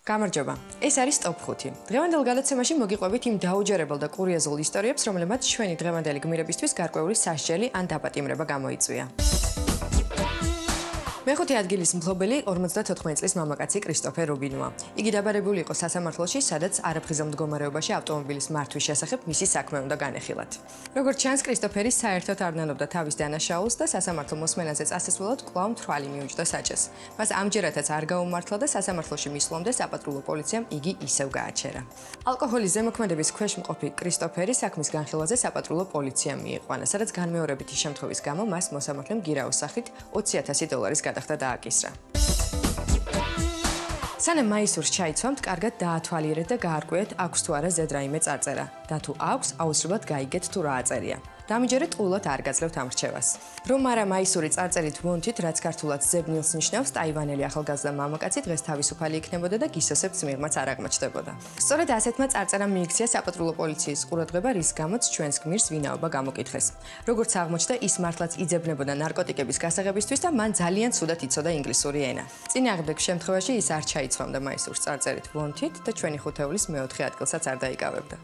გამარჯობა. ეს არის ტოპ 5. დღევანდელ გადაცემაში მოგიყვებით იმ დაუჯერებელ და კურიოზულ ისტორიებს, რომლებმაც ჩვენი დღევანდელი გმირებისთვის გარკვეული სასჯელი ან დაპატიმრება გამოიწვია. მეხუთე ადგილის მფლობელი 54 წლის მამაკაცი კრისტოფერ რობინოა. იგი დაბარებული იყო სასამართლოში, სადაც არაფრიზელ მდგომარეობაში ავტომობილის მართვის შესახებ მისი საქმე უნდა განეხილათ. როგორც ჩანს, კრისტოფერი საერთოდ არ ნანობდა თავის დანაშაულს და სასამართლო მოსმენაზე წასასვლელად კვლავ მთვრალი მიუჯდა საჭეს. მას ამჯერადაც არ გაუმართლა და სასამართლოში მისვლამდე საპატრულო პოლიციამ იგი ისევ გააჩერა. ალკოჰოლის ზემოქმედების ქვეშ მყოფი კრისტოფერი საქმის განხილვაზე საპატრულო პოლიციამ მიიყვანა, სადაც განმეორებითი შემთხვევის გამო მას მოსამართლემ გირაოს სახით $20,000 გადახდა დააკისრა. სანამ მაისურს ჩაიცვამთ, კარგად დაათვალიერეთ და გაარკვიეთ, აქვს თუ არა ზედ რაიმე წარწერა და თუ აქვს, აუცილებლად გაიგეთ თუ რა აწერია. დამიჯერეთ ყულად არ გაძლევთ ამ რჩევას. რომ არა მაისური წარწერით ვონთით, რაც ქართულად ზებნილს ნიშნავს, ტაივანელი ახალგაზრდა მამაკაცი დღეს თავისუფალი იქნებოდა და გისოსებთ მიღმაც არ აღმოჩნდებოდა. სწორედ ასეთმა წარწერამ მიიქცია საპატრულო პოლიციის ყურადღება, რის გამოც ჩვენს გმირს ვინაობა გამოკითხეს. როგორც აღმოჩნდა, ის მართლაც იძებნებოდა ნარკოტიკების გასაღებისთვის და მან ძალიან ცუდად იცოდა ინგლისური ენა. წინააღმდეგ შემთხვევაში ის არ ჩაიცვამდა მაისურს წარწერით ვონთით და ჩვენი ხუთეულის მეოთხე ადგილსაც არ დაიკავებდა.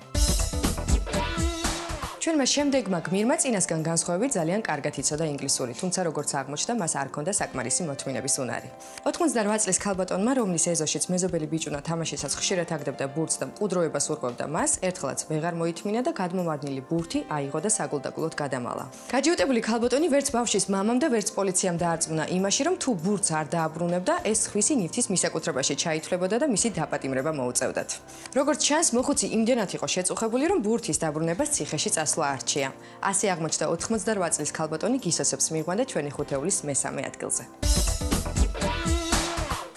ჩვენმა შემდეგმა გმირმა წინასგან განსხვავებით ძალიან კარგად იცოდა ინგლისური, თუმცა როგორც აღმოჩნდა, მას არ ჰქონდა საკმარისი მოთმინების უნარი. 88 წლის ქალბატონმა, რომლის ეზოშიც მეზობელი ბიჭუნა თამაშისას ხშირად აგდებდა ბურთს და მყუდროებას ურღვევდა მას, ერთხელაც ვეღარ მოითმინა და გადმომარნილი ბურთი აიღო და საგულდაგულოდ გადამალა. გაჯიუტებული ქალბატონი ვერც ბავშვის მამამ და ვერც პოლიციამ დაარწმუნა იმაში, რომ თუ ბურთს არ დააბრუნებდა, ესხვისი ნივთის მისაკუთრებაში ჩაითვლებოდა და მისი დაპატიმრება მოუწევდათ. როგორც ჩანს, მოხუცი იმდენად იყო შეწუხებული, რომ ბურთის დაბრუნებას ციხეში არჩია. ასე აღმოჩნდა 88 წლის ქალბატონი გისოსებს მიიყვანდა ჩვენი ხუთეულის მესამე ადგილზე.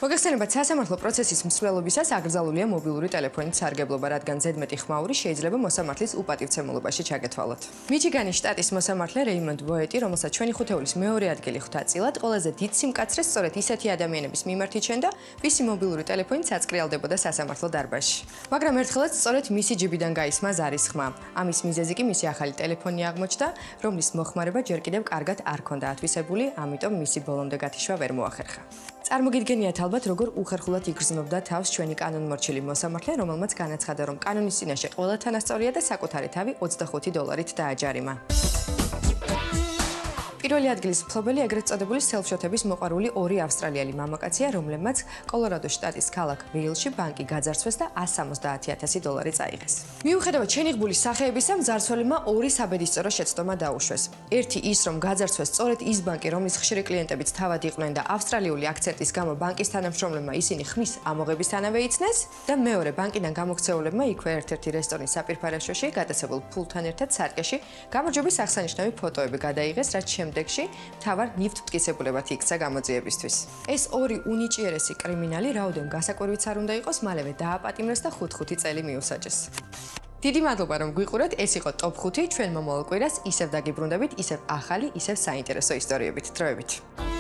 მოგეხსენებათ, სასამართლო პროცესის მსვლელობისას აკრძალულია მობილური ტელეფონით სარგებლობა, რადგან ზედმეტი ხმაური შეიძლება მოსამართლის უპატივცემულობაში ჩაგეთვალოთ. მიჩიგანის შტატის მოსამართლე რეიმონდ ბოეტი, რომელსაც ჩვენი ხუთეულის მეორე ადგილი ხვდა წილად, ყველაზე დიდ სიმკაცრეს სწორედ ისეთი ადამიანების მიმართ იჩენდა, ვისი მობილური ტელეფონით საწკრიალდებოდა სასამართლო დარბაზში. მაგრამ ერთხელაც სწორედ მისი ჯიბიდან გაისმა ზარის ხმა. ამის მიზეზი კი მისი ახალი ტელეფონი აღმოჩნდა, რომლის მოხმარება ჯერ კიდევ კარგად არ ჰქონდა ათვისებული, ამიტომ მისი ბოლომდე გათიშვა ვერ მოახერხა. წარმოგიდგენიათ ალბათ, როგორ უხერხულად იგრძნობდა თავს ჩვენი კანონმორჩილი მოსამართლე, რომელმაც განაცხადა, რომ კანონის წინაშე ყველა თანასწორია და საკუთარი თავი $25 დააჯარიმა. პირველი ადგილის მფლობელი ეგრეთ წოდებული სელფშოთების მოყვარული ორი ავსტრალიელი მამაკაცია, რომლებმაც კოლორადოს შტატის ქალაქ ვეილში ბანკი გაძარცვეს და $170,000 წაიღეს. მიუხედავად შენიღბული სახეებისა, მძარცველებმა ორი საბედისწერო შეცდომა დაუშვეს. ერთი ის, რომ გაძარცვეს სწორედ ის ბანკი, რომლის ხშირი კლიენტებიც თავად იყვნენ და ავსტრალიული აქცენტის გამო ბანკის თანამშრომლებმა ისინი ხმის ამოღებისთანავე იცნეს და მეორე ბანკიდან გამოქცეულებმა იქვე ერთ-ერთი რესტორნის საპირფარეშოში გადაცებულ ფულთან ერთად სარკეში გამარჯვების აღსანიშნავი ფოტოები გადაიღეს, რაც შემდეგში მთავარ ნივთმტკიცებულებად იქცა გამოძიებისთვის. ეს ორი უნიჭიერესი კრიმინალი რაოდენ გასაკვირვიც არ უნდა იყოს, მალევე დააპატიმრეს და 5 წელი მიუსაჯეს. დიდი მადლობა, რომ გვიყურეთ, ეს იყო ტოპ 5, ჩვენ მომავალ კვირას ისევ დაგიბრუნდებით, ისევ ახალი, ისევ საინტერესო ისტორიებით. დროებით.